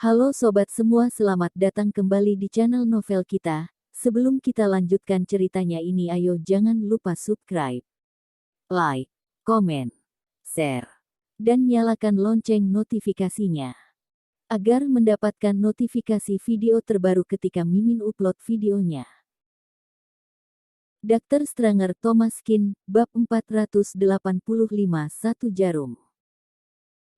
Halo sobat semua, selamat datang kembali di channel novel kita. Sebelum kita lanjutkan ceritanya ini, ayo jangan lupa subscribe, like, komen, share, dan nyalakan lonceng notifikasinya agar mendapatkan notifikasi video terbaru ketika Mimin upload videonya. Dr. Stranger Thomas Kin, bab 485, Satu Jarum.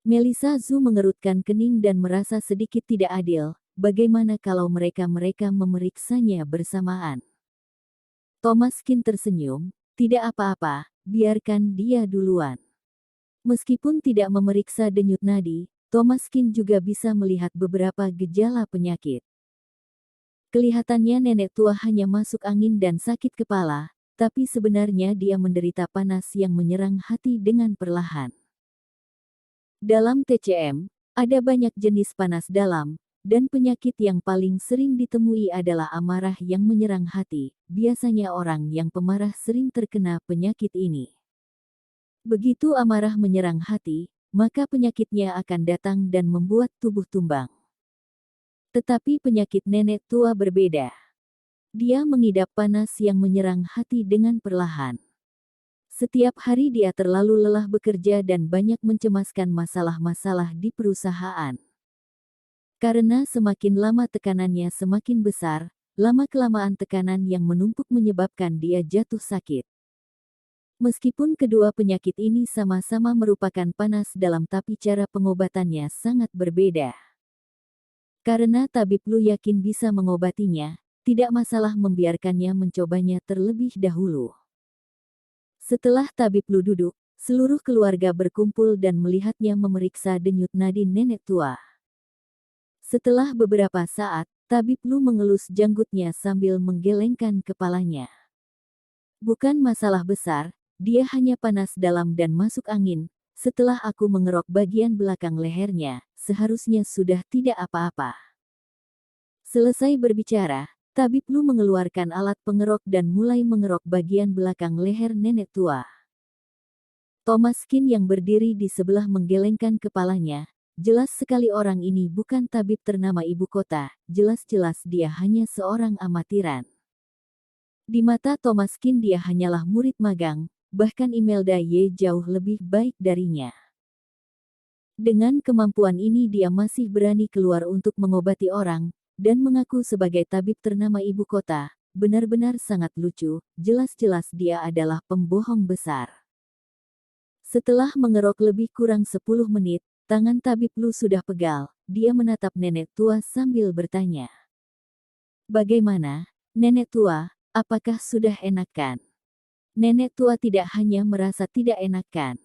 Melissa Zhu mengerutkan kening dan merasa sedikit tidak adil. Bagaimana kalau mereka memeriksanya bersamaan? Thomas Kin tersenyum, tidak apa-apa, biarkan dia duluan. Meskipun tidak memeriksa denyut nadi, Thomas Kin juga bisa melihat beberapa gejala penyakit. Kelihatannya nenek tua hanya masuk angin dan sakit kepala, tapi sebenarnya dia menderita panas yang menyerang hati dengan perlahan. Dalam TCM, ada banyak jenis panas dalam, dan penyakit yang paling sering ditemui adalah amarah yang menyerang hati. Biasanya orang yang pemarah sering terkena penyakit ini. Begitu amarah menyerang hati, maka penyakitnya akan datang dan membuat tubuh tumbang. Tetapi penyakit nenek tua berbeda. Dia mengidap panas yang menyerang hati dengan perlahan. Setiap hari dia terlalu lelah bekerja dan banyak mencemaskan masalah-masalah di perusahaan. Karena semakin lama tekanannya semakin besar, lama-kelamaan tekanan yang menumpuk menyebabkan dia jatuh sakit. Meskipun kedua penyakit ini sama-sama merupakan panas dalam, tapi cara pengobatannya sangat berbeda. Karena tabib Lu yakin bisa mengobatinya, tidak masalah membiarkannya mencobanya terlebih dahulu. Setelah tabib Lu duduk, seluruh keluarga berkumpul dan melihatnya memeriksa denyut nadi nenek tua. Setelah beberapa saat, tabib Lu mengelus janggutnya sambil menggelengkan kepalanya. Bukan masalah besar, dia hanya panas dalam dan masuk angin. Setelah aku mengerok bagian belakang lehernya, seharusnya sudah tidak apa-apa. Selesai berbicara, tabib Lu mengeluarkan alat pengerok dan mulai mengerok bagian belakang leher nenek tua. Thomas Kin yang berdiri di sebelah menggelengkan kepalanya. Jelas sekali orang ini bukan tabib ternama ibu kota, jelas-jelas dia hanya seorang amatiran. Di mata Thomas Kin dia hanyalah murid magang, bahkan Imelda Ye jauh lebih baik darinya. Dengan kemampuan ini dia masih berani keluar untuk mengobati orang, dan mengaku sebagai tabib ternama ibu kota, benar-benar sangat lucu, jelas-jelas dia adalah pembohong besar. Setelah mengerok lebih kurang 10 menit, tangan tabib Lu sudah pegal, dia menatap nenek tua sambil bertanya. Bagaimana, nenek tua, apakah sudah enakan? Nenek tua tidak hanya merasa tidak enakan.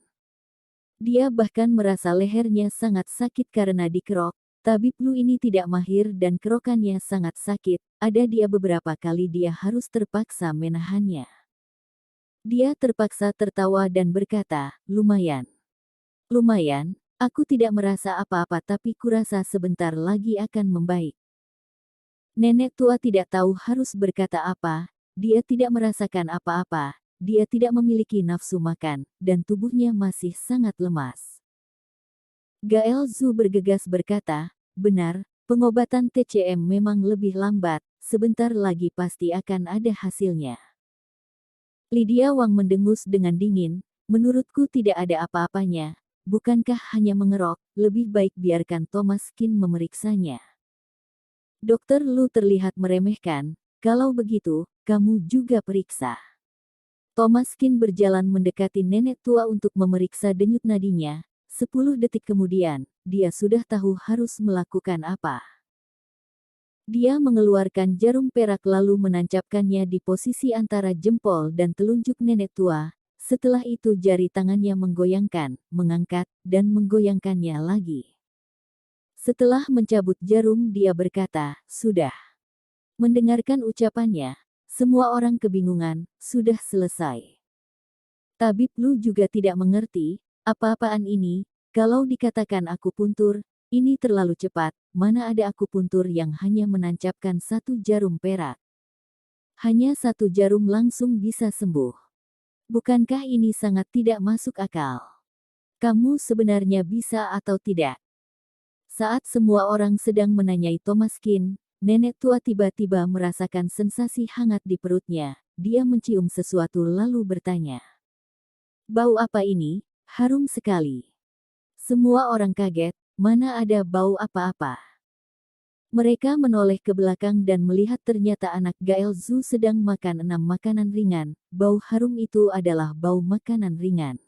Dia bahkan merasa lehernya sangat sakit karena dikerok. Tabib Lu ini tidak mahir dan kerokannya sangat sakit, ada dia beberapa kali dia harus terpaksa menahannya. Dia terpaksa tertawa dan berkata, lumayan. Lumayan, aku tidak merasa apa-apa tapi kurasa sebentar lagi akan membaik. Nenek tua tidak tahu harus berkata apa, dia tidak merasakan apa-apa, dia tidak memiliki nafsu makan, dan tubuhnya masih sangat lemas. Gael Zhu bergegas berkata, benar, pengobatan TCM memang lebih lambat, sebentar lagi pasti akan ada hasilnya. Lydia Wang mendengus dengan dingin, menurutku tidak ada apa-apanya, bukankah hanya mengerok, lebih baik biarkan Thomas Kin memeriksanya. Dokter Lu terlihat meremehkan, kalau begitu, kamu juga periksa. Thomas Kin berjalan mendekati nenek tua untuk memeriksa denyut nadinya. 10 detik kemudian, dia sudah tahu harus melakukan apa. Dia mengeluarkan jarum perak lalu menancapkannya di posisi antara jempol dan telunjuk nenek tua. Setelah itu jari tangannya menggoyangkan, mengangkat, dan menggoyangkannya lagi. Setelah mencabut jarum dia berkata, sudah. Mendengarkan ucapannya, semua orang kebingungan, sudah selesai. Tabib Lu juga tidak mengerti, apa-apaan ini, kalau dikatakan akupuntur, ini terlalu cepat, mana ada akupuntur yang hanya menancapkan satu jarum perak. Hanya satu jarum langsung bisa sembuh. Bukankah ini sangat tidak masuk akal? Kamu sebenarnya bisa atau tidak? Saat semua orang sedang menanyai Thomaskin, nenek tua tiba-tiba merasakan sensasi hangat di perutnya. Dia mencium sesuatu lalu bertanya. Bau apa ini? Harum sekali. Semua orang kaget, mana ada bau apa-apa. Mereka menoleh ke belakang dan melihat ternyata anak Gael Zhu sedang makan 6 makanan ringan. Bau harum itu adalah bau makanan ringan.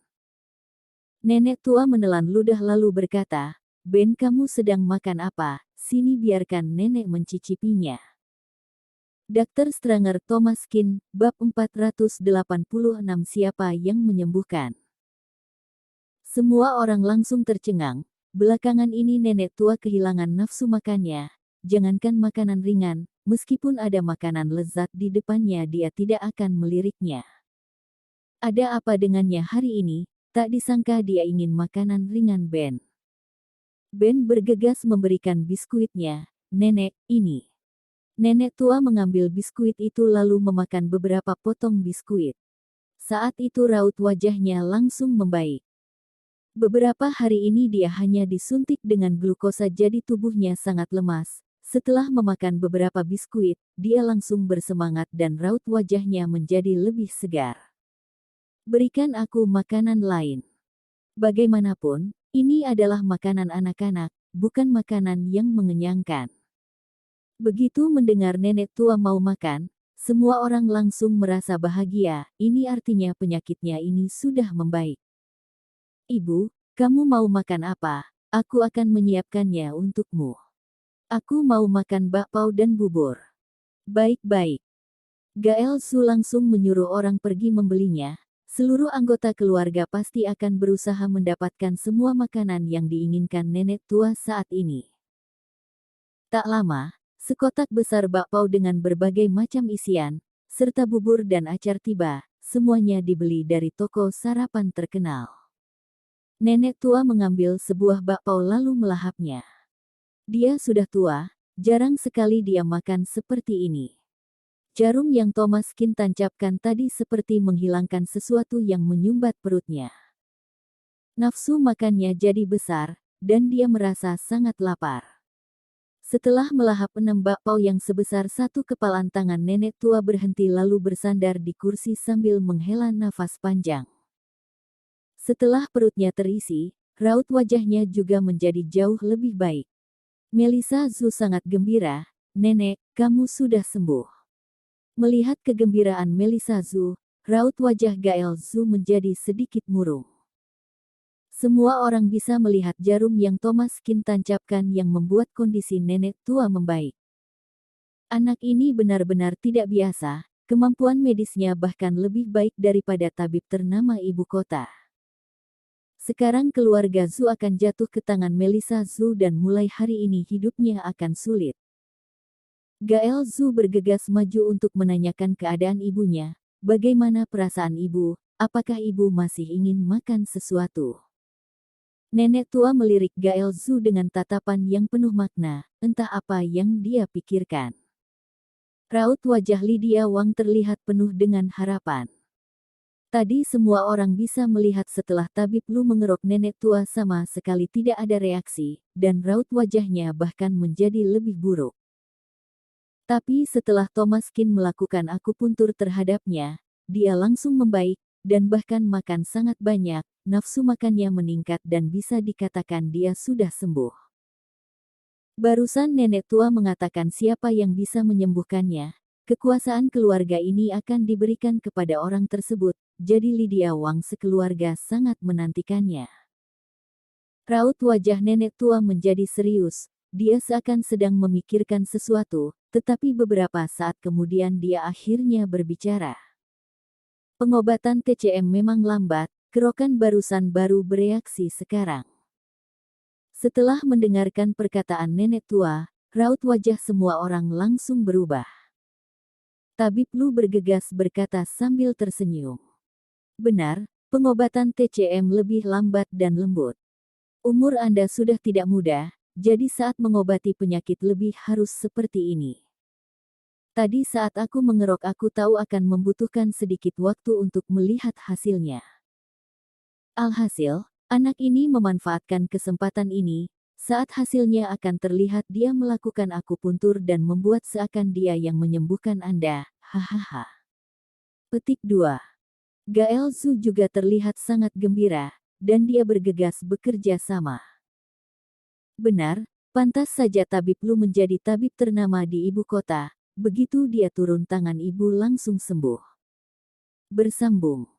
Nenek tua menelan ludah lalu berkata, Ben, kamu sedang makan apa? Sini biarkan nenek mencicipinya. Dr. Stranger Thomaskin, bab 486 siapa yang menyembuhkan? Semua orang langsung tercengang. Belakangan ini nenek tua kehilangan nafsu makannya. Jangankan makanan ringan, meskipun ada makanan lezat di depannya dia tidak akan meliriknya. Ada apa dengannya hari ini? Tak disangka dia ingin makanan ringan Ben. Ben bergegas memberikan biskuitnya. Nenek, ini. Nenek tua mengambil biskuit itu lalu memakan beberapa potong biskuit. Saat itu raut wajahnya langsung membaik. Beberapa hari ini dia hanya disuntik dengan glukosa jadi tubuhnya sangat lemas. Setelah memakan beberapa biskuit, dia langsung bersemangat dan raut wajahnya menjadi lebih segar. Berikan aku makanan lain. Bagaimanapun, ini adalah makanan anak-anak, bukan makanan yang mengenyangkan. Begitu mendengar nenek tua mau makan, semua orang langsung merasa bahagia. Ini artinya penyakitnya ini sudah membaik. Ibu, kamu mau makan apa? Aku akan menyiapkannya untukmu. Aku mau makan bakpao dan bubur. Baik-baik. Gael Zhu langsung menyuruh orang pergi membelinya. Seluruh anggota keluarga pasti akan berusaha mendapatkan semua makanan yang diinginkan nenek tua saat ini. Tak lama, sekotak besar bakpao dengan berbagai macam isian, serta bubur dan acar tiba. Semuanya dibeli dari toko sarapan terkenal. Nenek tua mengambil sebuah bakpao lalu melahapnya. Dia sudah tua, jarang sekali dia makan seperti ini. Jarum yang Thomaskin tancapkan tadi seperti menghilangkan sesuatu yang menyumbat perutnya. Nafsu makannya jadi besar, dan dia merasa sangat lapar. Setelah melahap 6 bakpao yang sebesar satu kepalan tangan nenek tua berhenti lalu bersandar di kursi sambil menghela nafas panjang. Setelah perutnya terisi, raut wajahnya juga menjadi jauh lebih baik. Melissa Zhu sangat gembira, Nenek, kamu sudah sembuh. Melihat kegembiraan Melissa Zhu, raut wajah Gael Zhu menjadi sedikit murung. Semua orang bisa melihat jarum yang Thomaskin tancapkan yang membuat kondisi nenek tua membaik. Anak ini benar-benar tidak biasa, kemampuan medisnya bahkan lebih baik daripada tabib ternama ibu kota. Sekarang keluarga Zhu akan jatuh ke tangan Melissa Zhu dan mulai hari ini hidupnya akan sulit. Gael Zhu bergegas maju untuk menanyakan keadaan ibunya. Bagaimana perasaan ibu? Apakah ibu masih ingin makan sesuatu? Nenek tua melirik Gael Zhu dengan tatapan yang penuh makna, entah apa yang dia pikirkan. Raut wajah Lydia Wang terlihat penuh dengan harapan. Tadi semua orang bisa melihat setelah tabib Lu mengerok nenek tua sama sekali tidak ada reaksi, dan raut wajahnya bahkan menjadi lebih buruk. Tapi setelah Thomaskin melakukan akupuntur terhadapnya, dia langsung membaik, dan bahkan makan sangat banyak, nafsu makannya meningkat dan bisa dikatakan dia sudah sembuh. Barusan nenek tua mengatakan siapa yang bisa menyembuhkannya. Kekuasaan keluarga ini akan diberikan kepada orang tersebut, jadi Lydia Wang sekeluarga sangat menantikannya. Raut wajah nenek tua menjadi serius, dia seakan sedang memikirkan sesuatu, tetapi beberapa saat kemudian dia akhirnya berbicara. Pengobatan TCM memang lambat, kerokan barusan baru bereaksi sekarang. Setelah mendengarkan perkataan nenek tua, raut wajah semua orang langsung berubah. Tabib Lu bergegas berkata sambil tersenyum. Benar, pengobatan TCM lebih lambat dan lembut. Umur Anda sudah tidak muda, jadi saat mengobati penyakit lebih harus seperti ini. Tadi saat aku mengerok aku tahu akan membutuhkan sedikit waktu untuk melihat hasilnya. Alhasil, anak ini memanfaatkan kesempatan ini, Saat hasilnya akan terlihat dia melakukan akupuntur dan membuat seakan dia yang menyembuhkan Anda. Hahaha. Petik 2. Gael Zhu juga terlihat sangat gembira, dan dia bergegas bekerja sama. Benar, pantas saja tabib Lu menjadi tabib ternama di ibu kota. Begitu dia turun tangan ibu langsung sembuh. Bersambung.